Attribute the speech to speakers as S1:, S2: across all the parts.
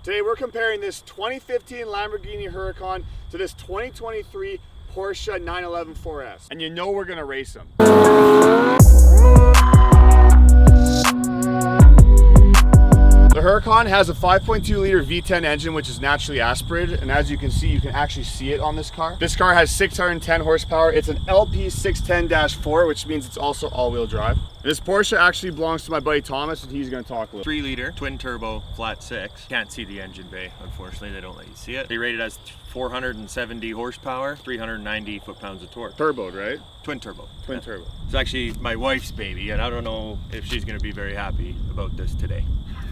S1: Today we're comparing this 2015 Lamborghini Huracan to this 2023 Porsche 911 4S. And you know we're gonna race them. The Huracan has a 5.2 liter V10 engine, which is naturally aspirated, and as you can see, you can actually see it on this car. This car has 610 horsepower. It's an LP610-4, which means it's also all-wheel drive. This Porsche actually belongs to my buddy Thomas, and he's going to talk a little.
S2: 3 liter, twin turbo, flat six. Can't see the engine bay, unfortunately. They don't let you see it. They rate it as 470 horsepower, 390 foot-pounds of torque.
S1: Turboed, right?
S2: Twin turbo.
S1: Twin turbo.
S2: It's actually my wife's baby, and I don't know if she's going to be very happy about this today.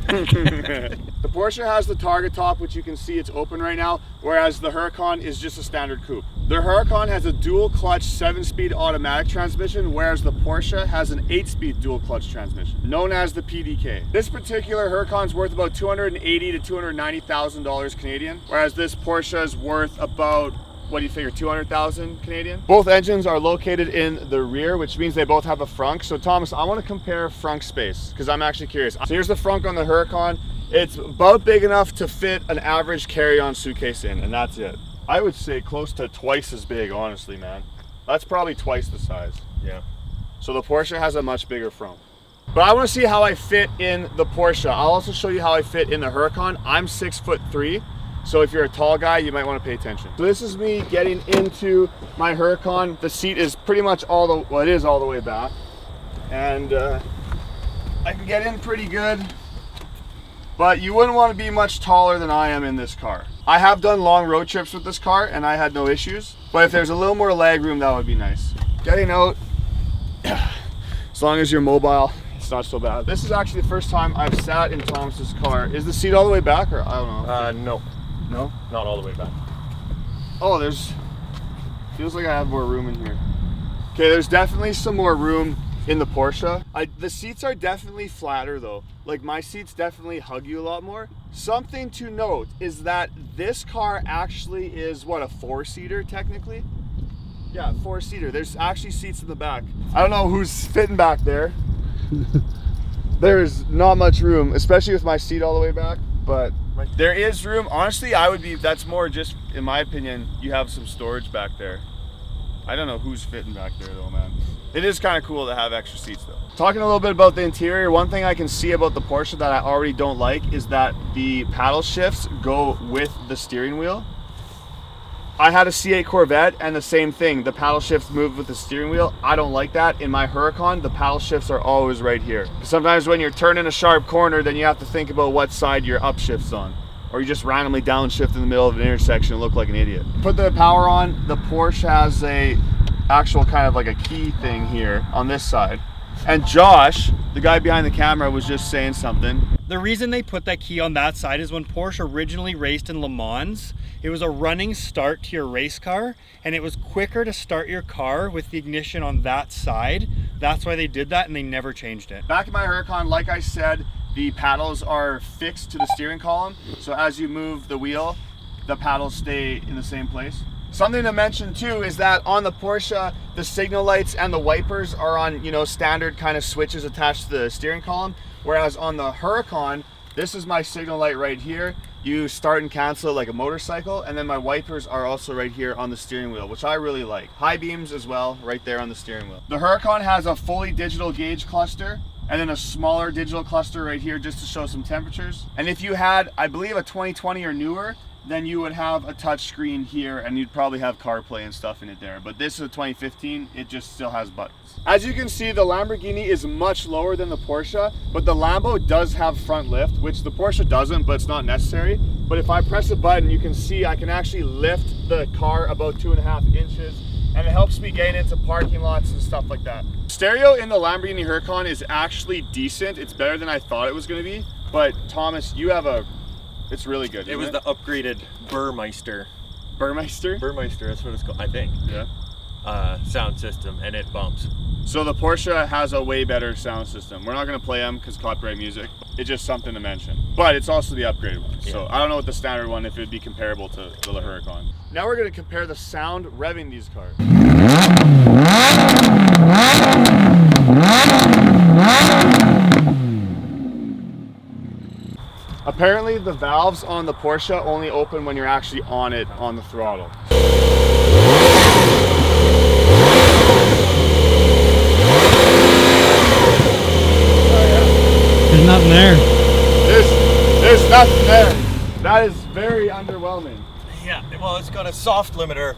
S1: The Porsche has the target top, which you can see it's open right now, whereas the Huracan is just a standard coupe. The Huracan has a dual clutch 7-speed automatic transmission, whereas the Porsche has an 8-speed dual clutch transmission, known as the PDK. This particular Huracan is worth about $280,000 to $290,000 Canadian, whereas this Porsche is worth about, what do you figure, 200,000 Canadian? Both engines are located in the rear, which means they both have a frunk. So Thomas, I want to compare frunk space because I'm actually curious. So here's the frunk on the Huracan. It's about big enough to fit an average carry-on suitcase in, and that's it. I would say close to twice as big, honestly, man. That's probably twice the size.
S2: Yeah.
S1: So the Porsche has a much bigger front. But I want to see how I fit in the Porsche. I'll also show you how I fit in the Huracan. I'm 6'3". So if you're a tall guy, you might want to pay attention. So this is me getting into my Huracan. The seat is pretty much it is all the way back. And I can get in pretty good, but you wouldn't want to be much taller than I am in this car. I have done long road trips with this car and I had no issues, but if there's a little more leg room, that would be nice. Getting out, as long as you're mobile, it's not so bad. This is actually the first time I've sat in Thomas's car. Is the seat all the way back, or I don't know?
S2: No.
S1: No?
S2: Not all the way back.
S1: Oh, feels like I have more room in here. Okay, there's definitely some more room in the Porsche. The seats are definitely flatter though. Like my seats definitely hug you a lot more. Something to note is that this car actually is, what, a 4-seater technically? Yeah, 4-seater. There's actually seats in the back. I don't know who's fitting back there. There's not much room, especially with my seat all the way back, but there is room. Honestly, that's more just, in my opinion, you have some storage back there. I don't know who's fitting back there though, man. It is kind of cool to have extra seats though. Talking a little bit about the interior, one thing I can see about the Porsche that I already don't like is that the paddle shifts go with the steering wheel. I had a C8 Corvette and the same thing. The paddle shifts move with the steering wheel. I don't like that. In my Huracan, the paddle shifts are always right here. Sometimes when you're turning a sharp corner, then you have to think about what side your upshift's on. Or you just randomly downshift in the middle of an intersection and look like an idiot. Put the power on, the Porsche has a actual kind of like a key thing here on this side. And Josh, the guy behind the camera, was just saying something.
S3: The reason they put that key on that side is when Porsche originally raced in Le Mans, it was a running start to your race car, and it was quicker to start your car with the ignition on that side. That's why they did that, and they never changed it.
S1: Back in my Huracan, like I said, the paddles are fixed to the steering column. So as you move the wheel, the paddles stay in the same place. Something to mention too is that on the Porsche, the signal lights and the wipers are on, standard kind of switches attached to the steering column. Whereas on the Huracan, this is my signal light right here. You start and cancel it like a motorcycle, and then my wipers are also right here on the steering wheel, which I really like. High beams as well, right there on the steering wheel. The Huracan has a fully digital gauge cluster, and then a smaller digital cluster right here just to show some temperatures. And if you had, I believe, a 2020 or newer, then you would have a touch screen here and you'd probably have CarPlay and stuff in it there. But this is a 2015, it just still has buttons. As you can see, the Lamborghini is much lower than the Porsche, but the Lambo does have front lift, which the Porsche doesn't, but it's not necessary. But if I press a button, you can see I can actually lift the car about 2.5 inches, and it helps me get into parking lots and stuff like that. Stereo in the Lamborghini Huracan is actually decent. It's better than I thought it was gonna be. But Thomas, you have it's really good.
S2: It was the upgraded Burmeister.
S1: Burmeister?
S2: Burmeister, that's what it's called, I think.
S1: Yeah.
S2: Sound system, and it bumps.
S1: So the Porsche has a way better sound system. We're not gonna play them because copyright music. It's just something to mention. But it's also the upgraded one. Yeah. So I don't know what the standard one, if it would be comparable to the Huracan. Now we're gonna compare the sound revving these cars. Apparently the valves on the Porsche only open when you're actually on it on the throttle.
S3: There's nothing there.
S1: There's nothing there. That is very underwhelming.
S2: Yeah, well, it's got a soft limiter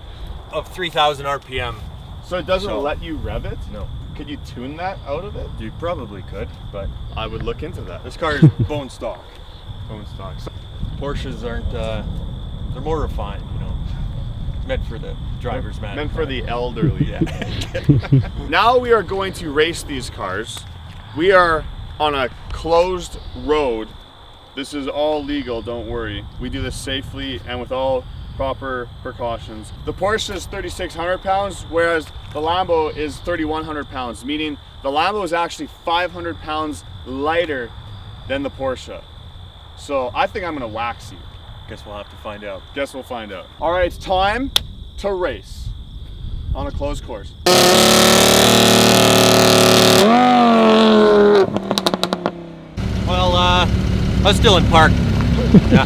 S2: of 3,000 RPM.
S1: So it doesn't let you rev it?
S2: No.
S1: Could you tune that out of it?
S2: You probably could, but
S1: I would look into that.
S2: this car is bone stock.
S1: Bone stock.
S2: Porsches aren't, they're more refined, you know. Meant for the driver's man.
S1: Meant for the elderly.
S2: Yeah.
S1: Now we are going to race these cars. We are on a closed road. This is all legal, don't worry. We do this safely and with all proper precautions. The Porsche is 3,600 pounds, whereas the Lambo is 3,100 pounds, meaning the Lambo is actually 500 pounds lighter than the Porsche. So I think I'm gonna wax you.
S2: Guess we'll have to find out.
S1: Guess we'll find out. All right, it's time to race on a closed course.
S2: Well, I was still in park. Yeah.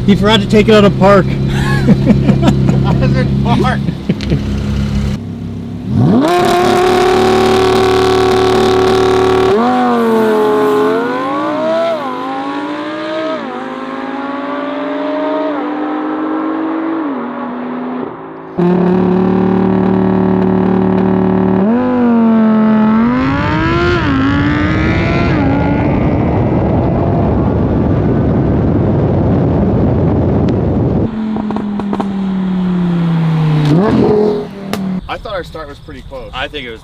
S3: He forgot to take it out of park.
S1: I was in park. I thought our start was pretty close.
S2: I think it was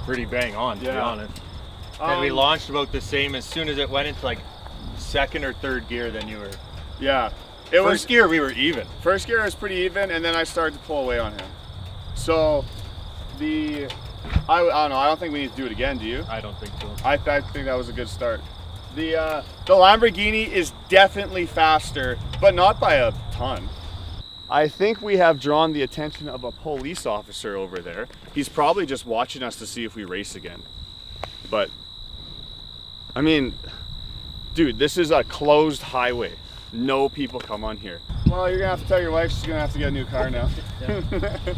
S2: pretty bang on, to be honest. And we launched about the same as soon as it went into like second or third gear. Then you were.
S1: Yeah.
S2: First gear we were even.
S1: First gear was pretty even, and then I started to pull away on him. So I don't know. I don't think we need to do it again. Do you?
S2: I don't think so.
S1: I think that was a good start. The Lamborghini is definitely faster, but not by a ton. I think we have drawn the attention of a police officer over there. He's probably just watching us to see if we race again. But, I mean, dude, this is a closed highway. No people come on here. Well, you're gonna have to tell your wife she's gonna have to get a new car now.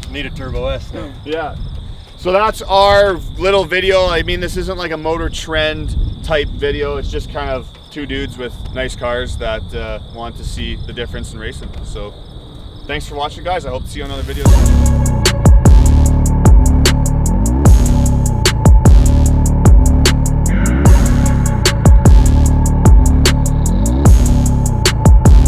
S2: Need a Turbo S now.
S1: Yeah. So that's our little video. I mean, this isn't like a motor trend type video. It's just kind of two dudes with nice cars that want to see the difference in racing. So thanks for watching, guys. I hope to see you on another video soon.